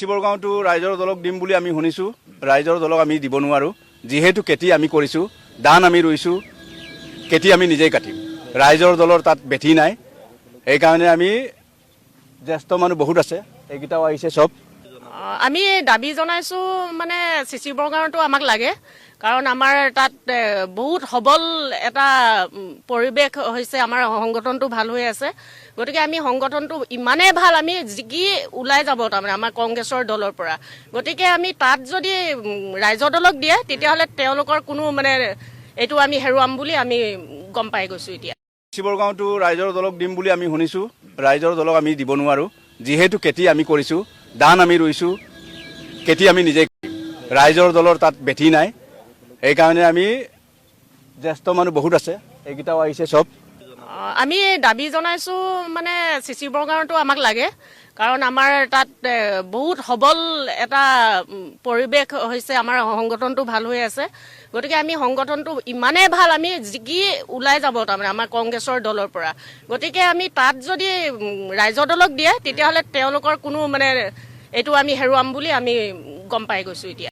শিৱৰগাঁওটো ৰাইজৰ দলক দিম বুলি আমি শুনিছোঁ। ৰাইজৰ দলক আমি দিব নোৱাৰোঁ, যিহেতু খেতি আমি কৰিছোঁ, ধান আমি ৰুইছোঁ, খেতি আমি নিজেই কাটিম। ৰাইজৰ দলৰ তাত বেঠি নাই, সেইকাৰণে আমি জ্যেষ্ঠ মানুহ বহুত আছে, এইকেইটাও আহিছে চব। আমি দাবী জনাইছোঁ মানে শিৱৰগাঁওটো আমাক লাগে, কাৰণ আমাৰ তাত বহুত সবল এটা পৰিৱেশ হৈছে, আমাৰ সংগঠনটো ভাল হৈ আছে। গতিকে আমি সংগঠনটো ইমানেই ভাল, আমি জিকি ওলাই যাব তাৰমানে আমাৰ কংগ্ৰেছৰ দলৰ পৰা। গতিকে আমি তাত যদি ৰাইজৰ দলক দিয়ে, তেতিয়াহ'লে তেওঁলোকৰ কোনো মানে এইটো আমি হেৰুৱাম বুলি আমি গম পাই গৈছোঁ এতিয়া। শিৱৰগাঁওটো ৰাইজৰ দলক দিম বুলি আমি শুনিছোঁ, ৰাইজৰ দলক আমি দিব নোৱাৰোঁ, যিহেতু খেতি আমি কৰিছোঁ, ধান আমি ৰুইছোঁ, খেতি আমি নিজেই কাটিম। ৰাইজৰ দলৰ তাত বেঠি নাই, সেইকাৰণে আমি জ্যেষ্ঠ মানুহ বহুত আছে, এইকেইটাও আহিছে চব। আমি দাবী জনাইছোঁ মানে শিৱৰগাঁওটো আমাক লাগে, কাৰণ আমাৰ তাত বহুত সবল এটা পৰিৱেশ হৈছে, আমাৰ সংগঠনটো ভাল হৈ আছে। গতিকে আমি সংগঠনটো ইমানেই ভাল, আমি জিকি ওলাই যাব তাৰমানে আমাৰ কংগ্ৰেছৰ দলৰ পৰা। গতিকে আমি তাত যদি ৰাইজৰ দলক দিয়ে, তেতিয়াহ'লে তেওঁলোকৰ কোনো মানে এইটো আমি হেৰুৱাম বুলি আমি গম পাই গৈছোঁ এতিয়া।